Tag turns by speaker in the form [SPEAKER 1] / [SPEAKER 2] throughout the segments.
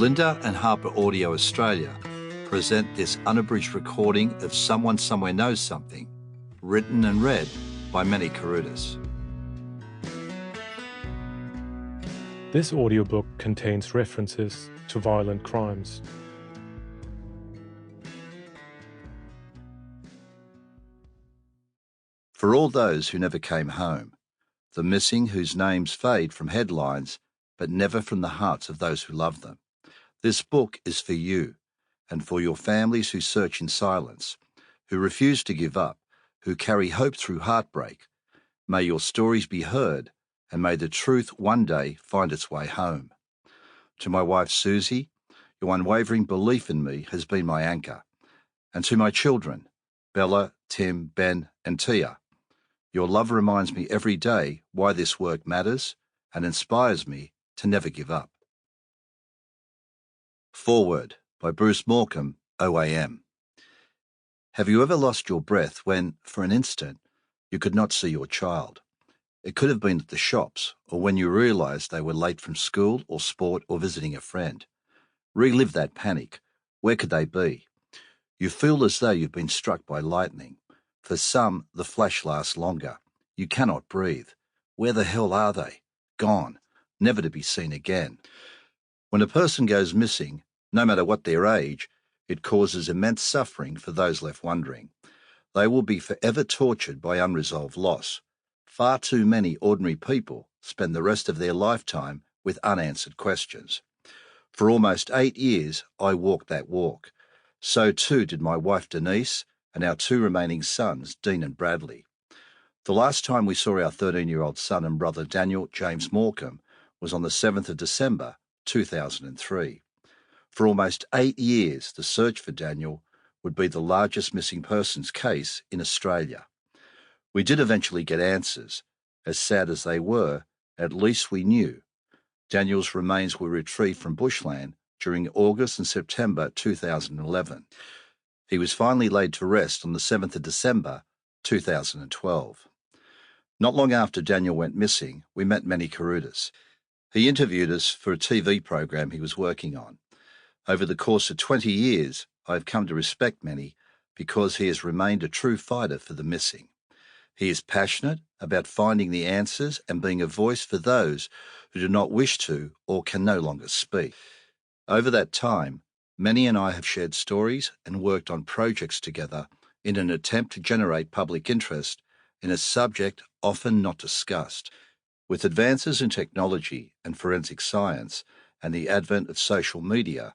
[SPEAKER 1] Belinda and HarperAudio Australia present this unabridged recording of Someone Somewhere Knows Something, written and read by Meni Caroutas.
[SPEAKER 2] This audiobook contains references to violent crimes.
[SPEAKER 1] For all those who never came home, the missing whose names fade from headlines but never from the hearts of those who love them, this book is for you and for your families who search in silence, who refuse to give up, who carry hope through heartbreak. May your stories be heard, and may the truth one day find its way home. To my wife Susie, your unwavering belief in me has been my anchor. And to my children, Bella, Tim, Ben, and Tia, your love reminds me every day why this work matters and inspires me to never give up. Foreword by Bruce Morecambe, OAM. Have you ever lost your breath when, for an instant, you could not see your child? It could have been at the shops or when you realised they were late from school or sport or visiting a friend. Relive that panic. Where could they be? You feel as though you've been struck by lightning. For some, the flash lasts longer. You cannot breathe. Where the hell are they? Gone, never to be seen again. When a person goes missing, no matter what their age, it causes immense suffering for those left wondering. They will be forever tortured by unresolved loss. Far too many ordinary people spend the rest of their lifetime with unanswered questions. For almost 8 years, I walked that walk. So too did my wife Denise and our 2 remaining sons, Dean and Bradley. The last time we saw our 13-year-old son and brother Daniel James Morecambe was on the 7th of December, 2003. For almost 8 years, the search for Daniel would be the largest missing persons case in Australia. We did eventually get answers. As sad as they were, at least we knew. Daniel's remains were retrieved from bushland during August and September 2011. He was finally laid to rest on the 7th of December 2012. Not long after Daniel went missing, we met Meni Caroutas. He interviewed us for a TV program he was working on. Over the course of 20 years, I have come to respect Meni because he has remained a true fighter for the missing. He is passionate about finding the answers and being a voice for those who do not wish to or can no longer speak. Over that time, Meni and I have shared stories and worked on projects together in an attempt to generate public interest in a subject often not discussed. With advances in technology and forensic science and the advent of social media,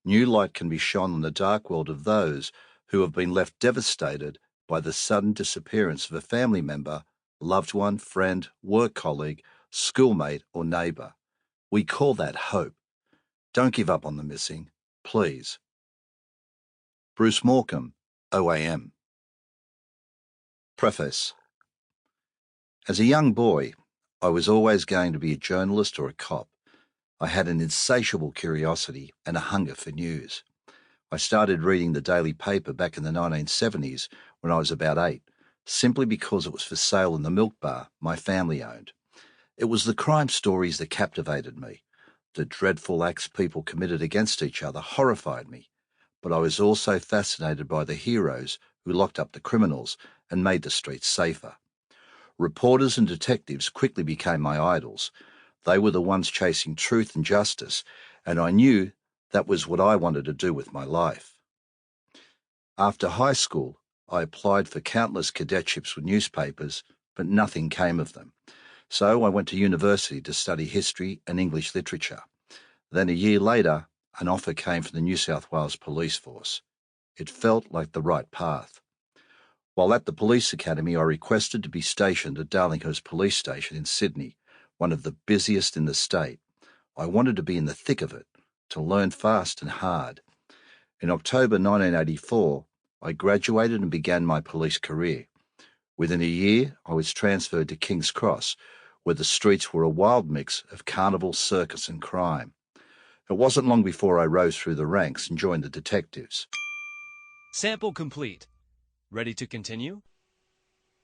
[SPEAKER 1] new light can be shone on the dark world of those who have been left devastated by the sudden disappearance of a family member, loved one, friend, work colleague, schoolmate, or neighbour. We call that hope. Don't give up on the missing, please. Bruce Morecambe, OAM. Preface. As a young boy, I was always going to be a journalist or a cop. I had an insatiable curiosity and a hunger for news. I started reading the daily paper back in the 1970s when I was about 8, simply because it was for sale in the milk bar my family owned. It was the crime stories that captivated me. The dreadful acts people committed against each other horrified me, but I was also fascinated by the heroes who locked up the criminals and made the streets safer. Reporters and detectives quickly became my idols. They were the ones chasing truth and justice, and I knew that was what I wanted to do with my life. After high school, I applied for countless cadetships with newspapers, but nothing came of them. So I went to university to study history and English literature. Then a year later, an offer came from the New South Wales Police Force. It felt like the right path. While at the police academy, I requested to be stationed at Darlinghurst Police Station in Sydney, one of the busiest in the state. I wanted to be in the thick of it, to learn fast and hard. In October 1984, I graduated and began my police career. Within a year, I was transferred to King's Cross, where the streets were a wild mix of carnival, circus and crime. It wasn't long before I rose through the ranks and joined the detectives.
[SPEAKER 3] Sample complete. Ready to continue?